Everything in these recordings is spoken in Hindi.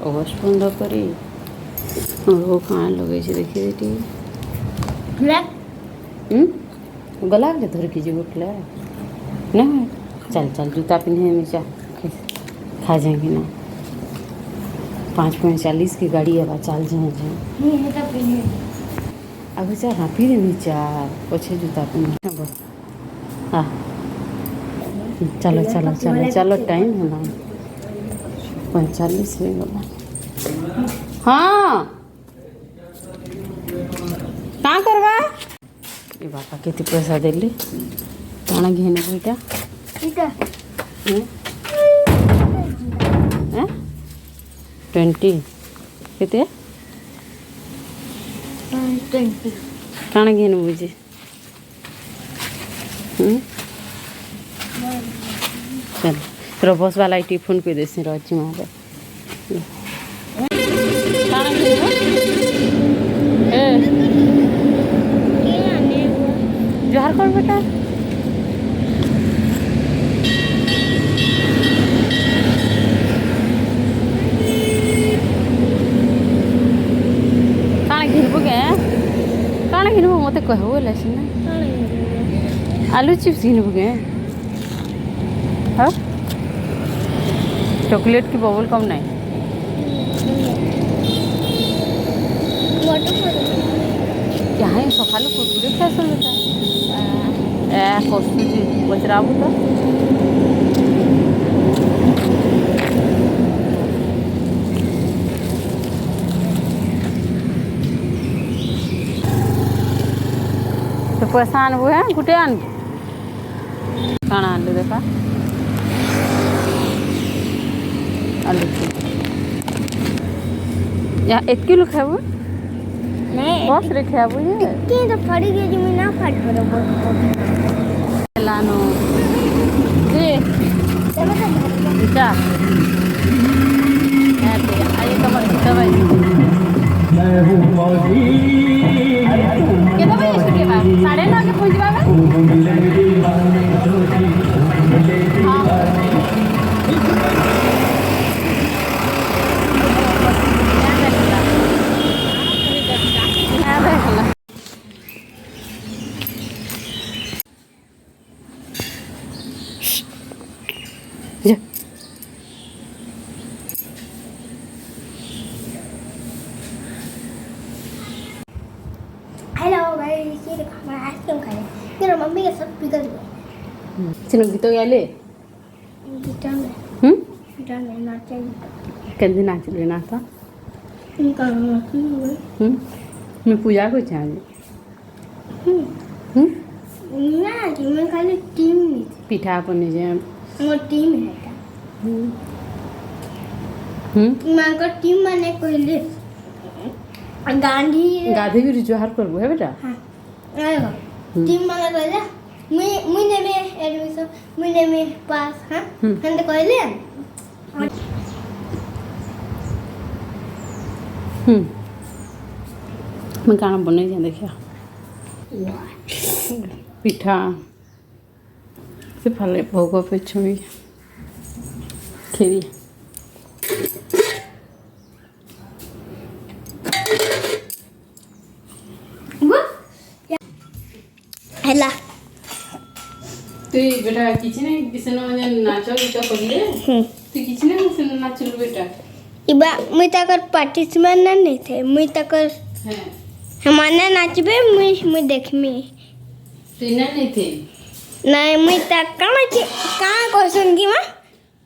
ଅଗଷ୍ଟ ବନ୍ଦ କରି କାଣା ଲଗେଇଛି ଦେଖି ଟିକେ गला के धर की उठला ना चल चल जूता पिन्हे में चा खा जाएंगे ना 5:40 की गाड़ी है चल जाए अब चल हाँ फिर नीचा पछे जूता पिन्हे हाँ चलो चलो चलो चलो टाइम है ना 45 में गला हाँ कहाँ करवा ये बापा केते पैसा देली काना घेने बेटा इटा 20 केते 20 काना घेने बुझे चल तेरा बस वाला टिफिन पे देसी राजी मारे काना घेने जोहार कर बेटा काना घिनबो के काना घिनबो मते कहबो लेसिन आलू चिप्स घिनबो के हाँ चॉकलेट की बबल कम नहीं यहाँ सकाल कुरकुरे खास बेटा कस्तुरी बचराबू तो पैसा आनबू है गुटे आनबू काना आलू देखा आलू यहाँ 1 किलो खाबू बस रे खाबू ये के तो फड़ी गई जी मैं ना फाट पड़ो लानो ये जा ऐसे आइए कमर की दवाई के दवाई छुट्टी बा 9:30 के पहुंच जावे हां हेलो गाइस ये देखो मैं आइसक्रीम खा रही हूं मेरा मम्मी का सब पिघल गया चिनो गीत गाले गिटार में नाचा कंदी नाच लेना था इनका नाची हुआ मैं पूजा को चाहिए ना कि मैं खाली टीम में पिठा बने जे वो टीम है मैं को टीम माने कोई ले गांधी गाधी भी जोहार करबो है बेटा हां आएगा टीम माने कहले मुने में एडमिशन मुने में पास हां हम तो कहले मैं काना बने जा देखिया पिठा से फले भोग पे छुई खीरी हेला तू बेटा किछि नहीं किसन में नाचो गीत करले तू किछि नहीं किसन नाचल बेटा इबा मुई तकर पार्टिसिपेंट नहीं थे मुई तकर हैं हमारे नाचबे मुई देखमी तू नहीं थे नहीं मुई तक कहाँ कहसन की माँ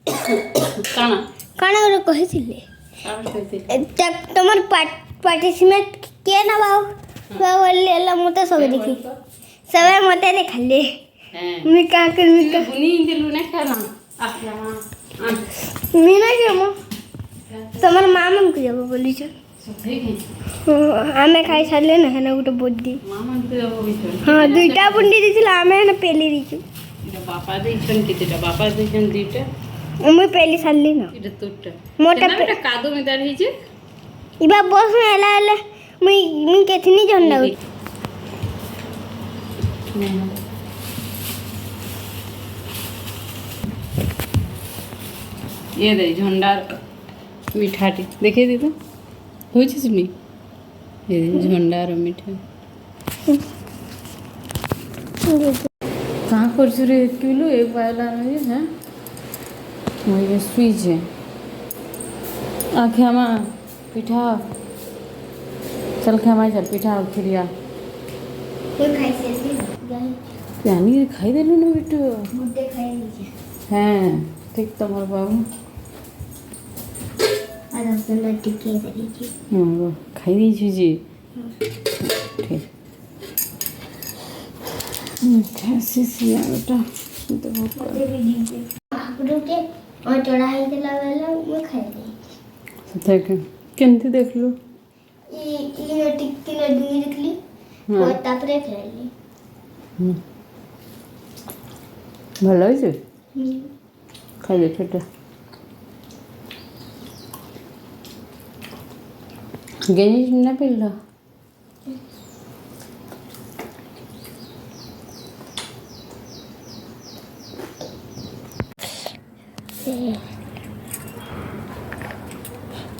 काना काना रे कहिथिले काना कहते तक तमर पार्टिसिपेंट के ना बाऊ बाऊ ले मते सब देखी सबे मते देखले हैं मी का कर मी का बुनी दिलु नहीं खाना आखला मी ना के मो तमर मामन को जब बोली छ आमे खाई सारले ना ना गोटे बुद्धि मामन को जब बिचो हां दुईटा बुंडी दिथिला आमे ना पेली दिछु बापा देछन कितेटा बापा देछन दुईटा मुई पेली सारली ना इटा तोटा मोटा बेटा कादो में दार हिजे इबा बस में एला मुई केथनी जन्ना ये दे झंडा ମିଠାଟି ଦେଖେଇ ଦେ ତ ହଉଛି ଶୁନି ଏ ଝଣ୍ଡାର ମିଠା कहाँ कर रे किलो एक पायला नहीं है मुझे स्विच है आँखें माँ पिठा चल खेमा चल पिठा खिरिया यानी खाई देलु ना बिट्टू हाँ ठीक तुम्हारे बाबू खाई दीजिए जी ठीक कैसे सिया बेटा तो और चढ़ाई देला वाला वो खाई दे देख केनती देख लो ये टिक्की ना दूनी देख ली और तापरे खाई ली भला है से खाई दे छोटा गेनी ना पिल्ला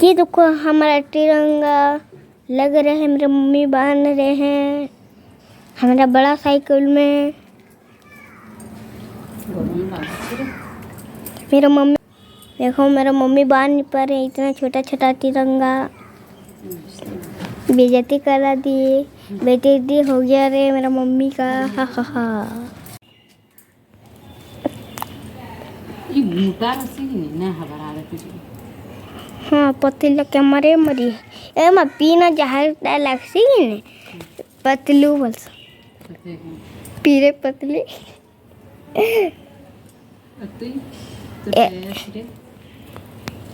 ये देखो हमारा तिरंगा लग रहा है मेरे मम्मी बांध रहे हैं हमारा बड़ा साइकिल में मेरा मम्मी देखो मेरा मम्मी बांध नहीं पा रहे इतना छोटा छोटा तिरंगा बेइज्जती करा दिए बेइज्जती हो गया रे मेरा मम्मी का हा हा हा ये मोटा रसी नहीं ना हमारा आदत है हाँ पतलू के मरे मरी ए मैं पीना जहर लगसी ने पतलू बस पीरे पतली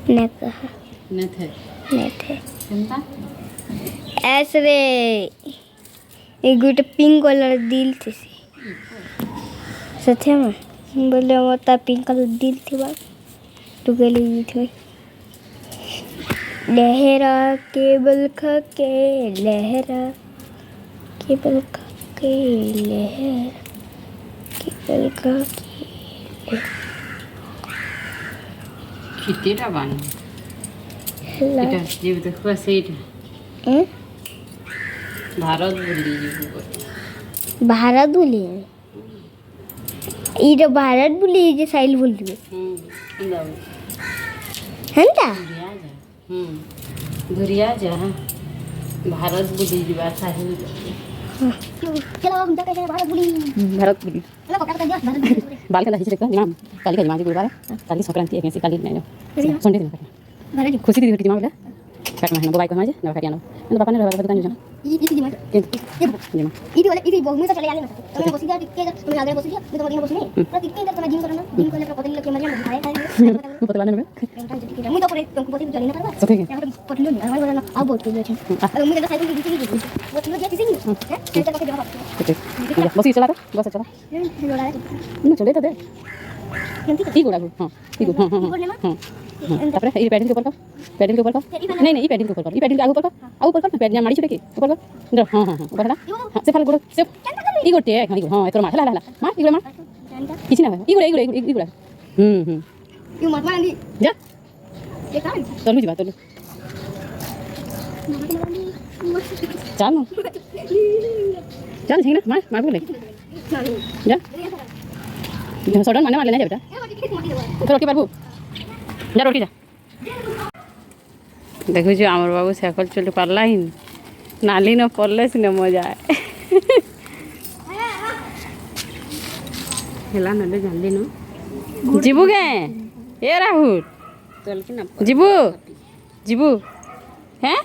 न कहा न थे चिंता ऐसे रे एक गुट पिंक कलर दिल थी सच्चे में बोले मत पिंक कलर दिल थी बात तू गली थी लहरा केबल खके लहरा केबल खके लहरा केबल खके कितेरा बानी এটা जीव देखो सेठ भारत बोली जीव भारत बोली ये भारत बोली जे साइल बोल दिए हंता दुरिया जा भारत बोली जी बात साहिल चलो हम जाते हैं भारत बोली भारत बोली चलो कपड़ा कर दिया भारत बोली बाल का हिच देखा दिमाग काली का दिमाग गुरुवार काली संक्रांति है कैसे काली नहीं संडे दिन भारत खुशी दी दिमाग बोला काटना है बाइक हमारे ना काटिया ना तो पापा ने रहा दुकान जाना ये दिमाग ये इधर वाले इधर बहुत में चले आने ना तो मैं बसी जा टिक के मैं आगे बसी जा मैं तो बड़ी बसी नहीं तो टिक के इधर तो मैं जिम करना जिम करने पर पता नहीं लगे मरिया मैं खाए वो पता नहीं मैं मुझे तो पर तुमको पता चली ना करवा सब ठीक है यहाँ पर पतलू नहीं हमारे वाला अब बहुत कुछ है मुझे तो साइकिल की किसी की वो चलो क्या किसी की है चल के जवाब ठीक है बस ये चला था बस चला ना चले तो दे ठीक हो रहा हां ठीक हो हां तापर ये पैडल के ऊपर का नहीं नहीं ये पैडल के ऊपर ये पैडल के आगे ऊपर का पैडल मारी छुटे के ऊपर का हां हां ऊपर ना हां से फाल गुड़ से ई गोटे हां एकर मार ला मार ई गोटे मार किछ ना ई गोटे यू मत मारनी जा ये काम तोलू जीवा तोलू चल ना चल ठीक ना मार बोले जा सडन माने मार लेना जा बेटा तो रोटी पारबू जा रोटी जा देखो जो आमर बाबू साइकिल चलते पारला ही नाली न पड़ले सिने मजा आए हेला नले जानली न जीबू के ए राहुल चल के ना जीबू जीबू हैं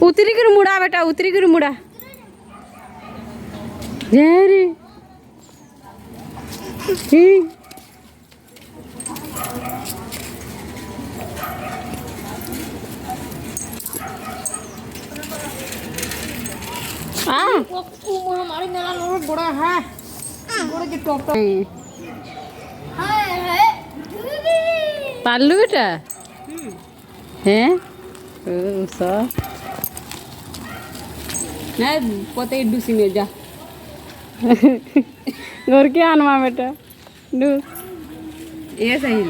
उतरी कर मुड़ा बेटा उतरी कर मुड़ा जे रे हमारी मेला बहुत बड़ा है बड़ा के टॉप पालू बेटा हैं सो नहीं पते डूसी में जा घर के आनवा बेटा डू ये सही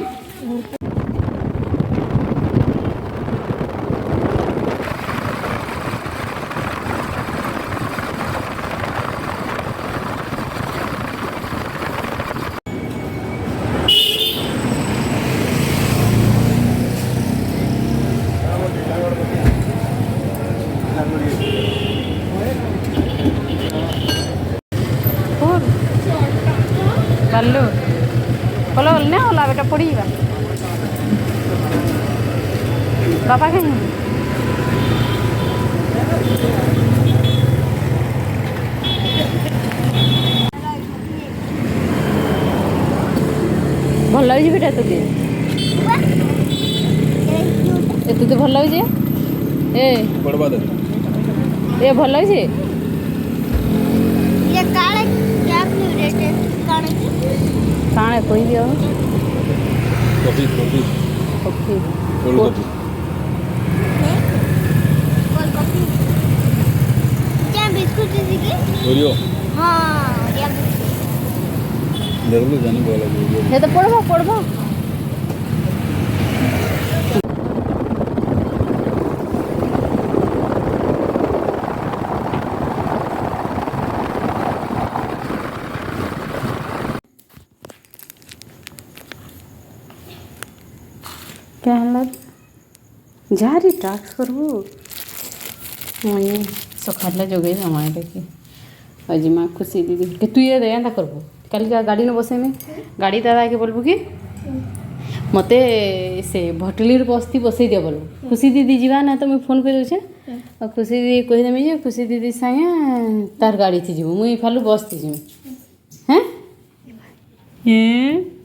पड़ीबा बाबा कहीं भल लगे बेटा तुझे तुझे भल लगे ए भल लगे ये काले क्या फेवरेट है काले की काणे कोई दियो coffee okay cold coffee cold coffee क्या बिस्कुट दीजिए ओरियो हाँ या जरूर जाने वाला ओरियो ये तो पढ़बो क्या हालत जा रही टास्क करबो मैं सखाला जोगे हमारे देखिए अजी माँ खुशी दीदी कि तू ये एंता करबो कल का गाड़ी न बसे में गाड़ी दादा के बोलबो कि मते से भटली बस्ती बसई दिया बोलबो खुशी दीदी जीवा ना तो मैं फोन कर दूचे और खुशी दीदी कह देमी जे खुशी दीदी संगे तार गाड़ी थी जीवो मुई फालू बस थी जीवो हैं ये